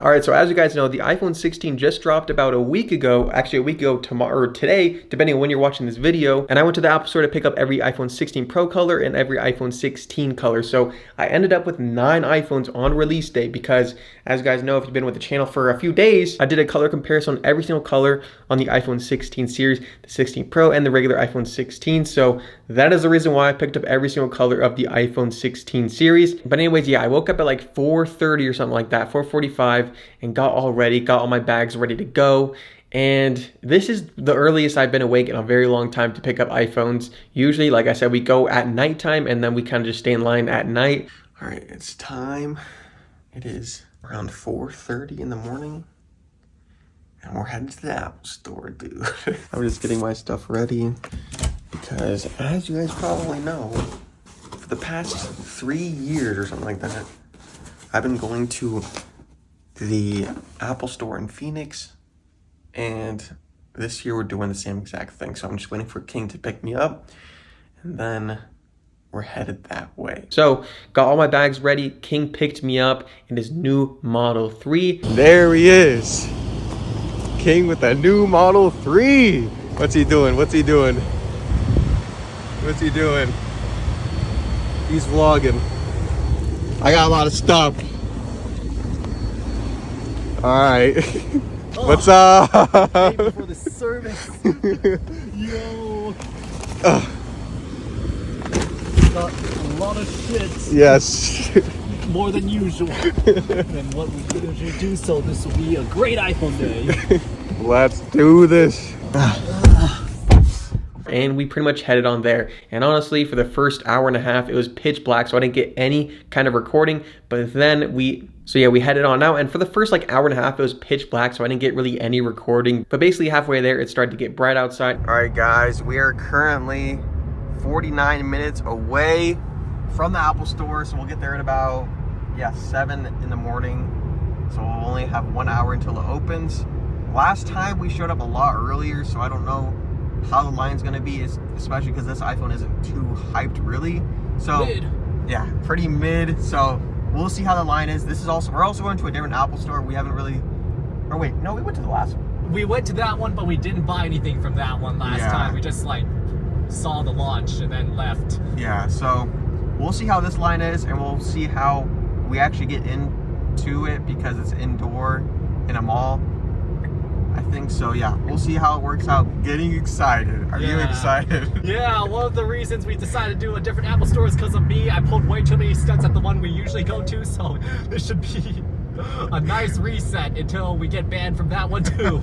All right, so as you guys know, the iPhone 16 just dropped about a week ago, actually a week ago tomorrow or today, depending on when you're watching this video. And I went to the Apple Store to pick up every iPhone 16 Pro color and every iPhone 16 color. So I ended up with 9 iPhones on release day because, as you guys know, if you've been with the channel for a few days, I did a color comparison on every single color on the iPhone 16 series, the 16 Pro and the regular iPhone 16. So that is the reason why I picked up every single color of the iPhone 16 series. But anyways, yeah, I woke up at like 4:30 or something like that, 4:45, and got all ready, got all my bags ready to go. And this is the earliest I've been awake in a very long time to pick up iPhones. Usually, like I said, we go at nighttime and then we kind of just stay in line at night. All right, it's time. It is around 4:30 in the morning. And we're heading to the Apple Store, dude. I'm just getting my stuff ready because, as you guys probably know, for the past 3 years or something like that, I've been going to the Apple Store in Phoenix, and this year we're doing the same exact thing. So I'm just waiting for King to pick me up, and then we're headed that way. So got all my bags ready. King picked me up in his new Model 3. There he is. King with a new Model 3. What's he doing? What's he doing? What's he doing? He's vlogging. I got a lot of stuff. All right. What's up? Thank you for the service. Yo. Got a lot of shit. Yes. More than usual. And what we could usually do, so this will be a great iPhone day. Let's do this. And we pretty much headed on there. And honestly, for the first hour and a half, it was pitch black, so I didn't get any kind of recording. But then we headed on out, and for the first like hour and a half, it was pitch black, so I didn't get really any recording. But basically halfway there, it started to get bright outside. All right, guys, we are currently 49 minutes away from the Apple Store, so we'll get there at about, 7 in the morning. So we'll only have 1 hour until it opens. Last time we showed up a lot earlier, so I don't know how the line's gonna be, especially because this iPhone isn't too hyped really. So mid. Yeah, pretty mid. So we'll see how the line is. We're also going to a different Apple Store. We haven't really, or wait, no, we went to the last one. We went to that one, but we didn't buy anything from that one last time. We just like saw the launch and then left. Yeah, so we'll see how this line is, and we'll see how we actually get into it because it's indoor in a mall. I think so, yeah. We'll see how it works out. Getting excited. Are you excited? Yeah, one of the reasons we decided to do a different Apple Store is because of me. I pulled way too many stunts at the one we usually go to, so this should be a nice reset until we get banned from that one too.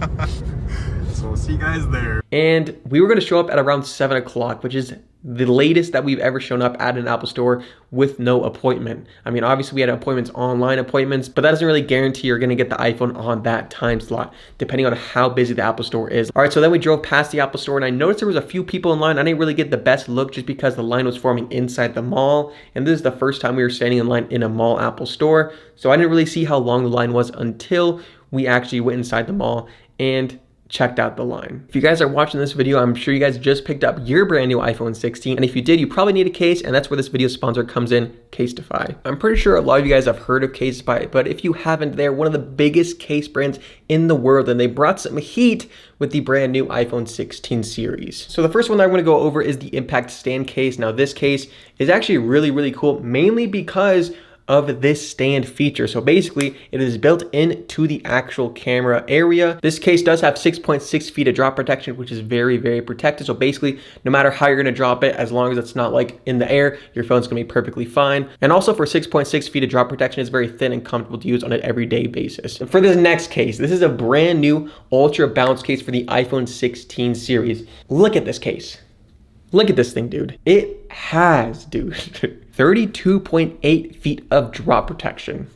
So we'll see you guys there. And we were going to show up at around 7 o'clock, which is the latest that we've ever shown up at an Apple Store with no appointment. I mean, obviously we had appointments, online appointments, but that doesn't really guarantee you're going to get the iPhone on that time slot, depending on how busy the Apple Store is. All right, so then we drove past the Apple Store, and I noticed there was a few people in line. I didn't really get the best look just because the line was forming inside the mall, and this is the first time we were standing in line in a mall Apple Store, so I didn't really see how long the line was until we actually went inside the mall and checked out the line. If you guys are watching this video, I'm sure you guys just picked up your brand new iPhone 16, and if you did, you probably need a case, and that's where this video sponsor comes in, Casetify. I'm pretty sure a lot of you guys have heard of Casetify, but if you haven't, they're one of the biggest case brands in the world, and they brought some heat with the brand new iPhone 16 series. So the first one that I'm going to go over is the Impact Stand case. Now this case is actually really, really cool, mainly because of this stand feature. So basically it is built into the actual camera area. This case does have 6.6 feet of drop protection, which is very, very protected. So basically no matter how you're gonna drop it, as long as it's not like in the air, your phone's gonna be perfectly fine. And also for 6.6 feet of drop protection, it's very thin and comfortable to use on an everyday basis. For this next case, this is a brand new Ultra Bounce case for the iPhone 16 series. Look at this case. Look at this thing, dude. It has, dude, 32.8 feet of drop protection,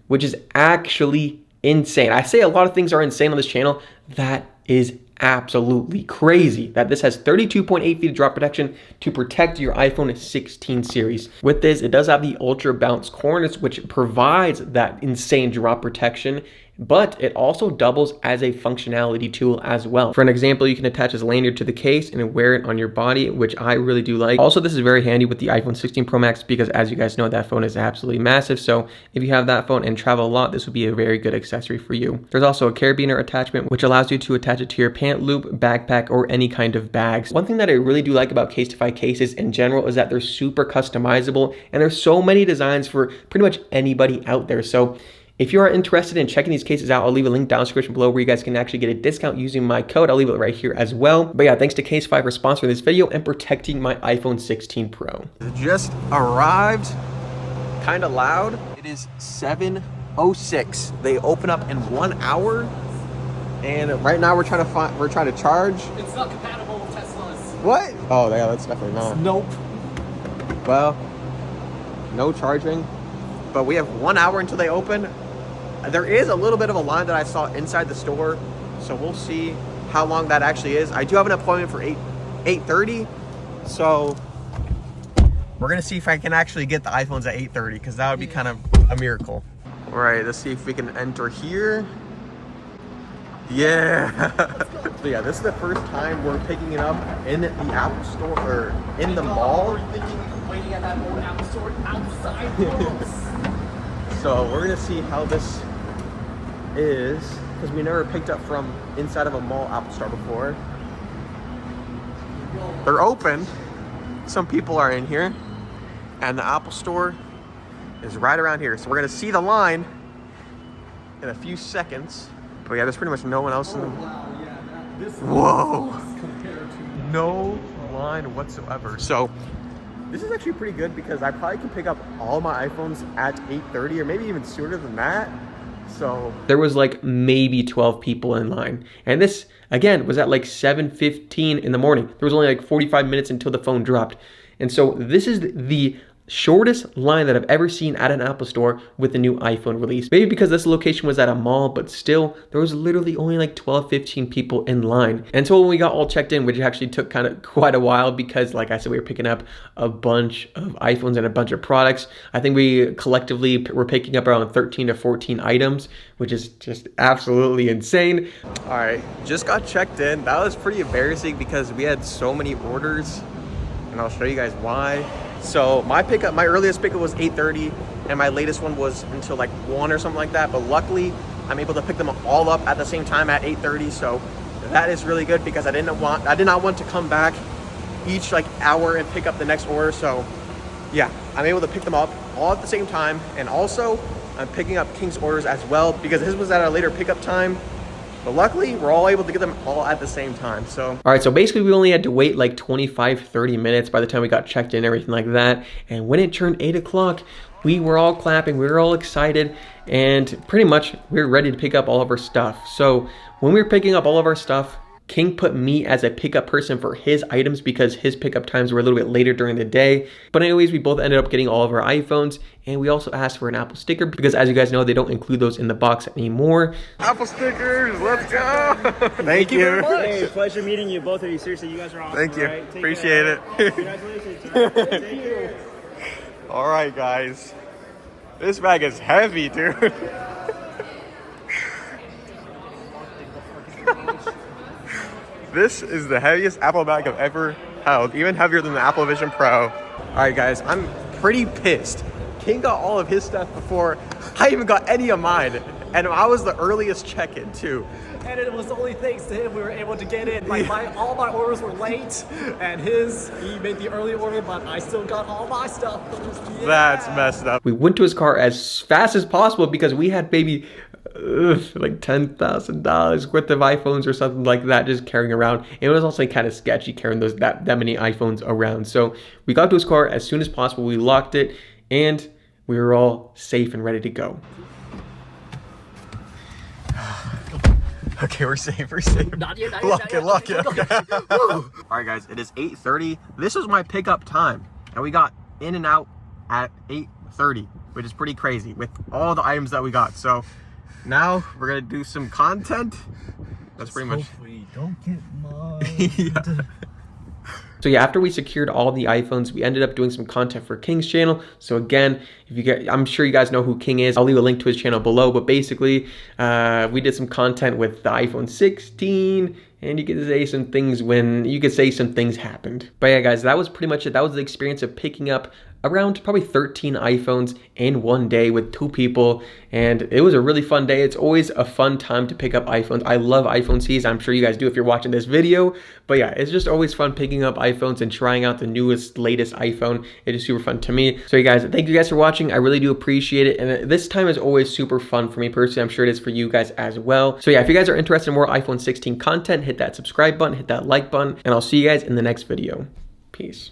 which is actually insane. I say a lot of things are insane on this channel. That is absolutely crazy that this has 32.8 feet of drop protection to protect your iPhone 16 series. With this, it does have the Ultra Bounce corners, which provides that insane drop protection. but it also doubles as a functionality tool as well. For an example, you can attach this lanyard to the case and wear it on your body, which I really do like. Also, this is very handy with the iPhone 16 Pro Max because, as you guys know, that phone is absolutely massive. So if you have that phone and travel a lot, this would be a very good accessory for you. There's also a carabiner attachment, which allows you to attach it to your pant loop, backpack, or any kind of bags. One thing that I really do like about Casetify cases in general is that they're super customizable, and there's so many designs for pretty much anybody out there. So if you are interested in checking these cases out, I'll leave a link down in the description below where you guys can actually get a discount using my code. I'll leave it right here as well. But yeah, thanks to Casetify for sponsoring this video and protecting my iPhone 16 Pro. It just arrived, kind of loud. It is 7:06. They open up in 1 hour, and right now we're trying to charge. It's not compatible with Teslas. What? Oh yeah, that's definitely not. Nope. Well, no charging, but we have 1 hour until they open. There is a little bit of a line that I saw inside the store, so we'll see how long that actually is. I do have an appointment for 8:30, so we're gonna see if I can actually get the iPhones at 8:30, because that would be kind of a miracle. All right, let's see if we can enter here. Yeah. So yeah, this is the first time we're picking it up in the Apple Store or in the mall. We're thinking waiting at that old Apple Store outside. So we're gonna see how this is, because we never picked up from inside of a mall Apple Store before. They're open. Some people are in here, and the Apple Store is right around here. So we're gonna see the line in a few seconds. But yeah, there's pretty much no one else in the... Wow, yeah, this Whoa! compared to No line whatsoever. So this is actually pretty good because I probably can pick up all my iPhones at 8:30 or maybe even sooner than that. So there was like maybe 12 people in line. And this, again, was at like 7:15 in the morning. There was only like 45 minutes until the phone dropped. And so this is the shortest line that I've ever seen at an Apple Store with the new iPhone release. Maybe because this location was at a mall, but still, there was literally only like 12, 15 people in line until when we got all checked in, which actually took kind of quite a while because, like I said, we were picking up a bunch of iPhones and a bunch of products. I think we collectively were picking up around 13 to 14 items, which is just absolutely insane. All right, just got checked in. That was pretty embarrassing because we had so many orders, and I'll show you guys why. So my earliest pickup was 8:30, and my latest one was until like 1 or something like that. But luckily, I'm able to pick them all up at the same time at 8:30. So that is really good because I did not want to come back each like hour and pick up the next order. So yeah, I'm able to pick them up all at the same time, and also I'm picking up King's orders as well because his was at a later pickup time. But luckily, we're all able to get them all at the same time. So, all right, so basically we only had to wait like 25, 30 minutes by the time we got checked in and everything like that. And when it turned 8 o'clock, we were all clapping, we were all excited, and pretty much we were ready to pick up all of our stuff. So when we were picking up all of our stuff, King put me as a pickup person for his items because his pickup times were a little bit later during the day. But anyways, we both ended up getting all of our iPhones, and we also asked for an Apple sticker because, as you guys know, they don't include those in the box anymore. Apple stickers, let's go! Thank you. Very much. Hey, pleasure meeting you, both of you. Seriously, you guys are awesome. Thank you. Right? Appreciate it. Congratulations. Thank you. All right, guys. This bag is heavy, dude. This is the heaviest Apple bag I've ever held, even heavier than the Apple Vision Pro. All right, guys, I'm pretty pissed. King got all of his stuff before I even got any of mine, and I was the earliest check-in too. And it was only thanks to him we were able to get in. Like all my orders were late, and he made the early order, but I still got all my stuff. Yeah. That's messed up. We went to his car as fast as possible because we had maybe like $10,000 worth of iPhones or something like that just carrying around. It was also kind of sketchy carrying that many iPhones around. So we got to his car as soon as possible. We locked it, and we were all safe and ready to go. Okay, we're safe. Not yet. Lock it. All right, guys, it is 8:30. This was my pickup time, and we got in and out at 8:30, which is pretty crazy with all the items that we got. So now we're gonna do some content. That's pretty much. Hopefully, don't get mugged. Yeah. So yeah, after we secured all the iPhones, we ended up doing some content for King's channel. So again, if you get, I'm sure you guys know who King is. I'll leave a link to his channel below. But basically, we did some content with the iPhone 16, and you could say some things happened. But yeah, guys, that was pretty much it. That was the experience of picking up around probably 13 iPhones in one day with 2 people, and it was a really fun day. It's always a fun time to pick up iPhones. I love iPhone Cs. I'm sure you guys do if you're watching this video. But yeah, it's just always fun picking up iPhones and trying out the newest, latest iPhone. It is super fun to me. So you guys, thank you guys for watching. I really do appreciate it. And this time is always super fun for me personally. I'm sure it is for you guys as well. So yeah, if you guys are interested in more iPhone 16 content, hit that subscribe button, hit that like button, and I'll see you guys in the next video. Peace.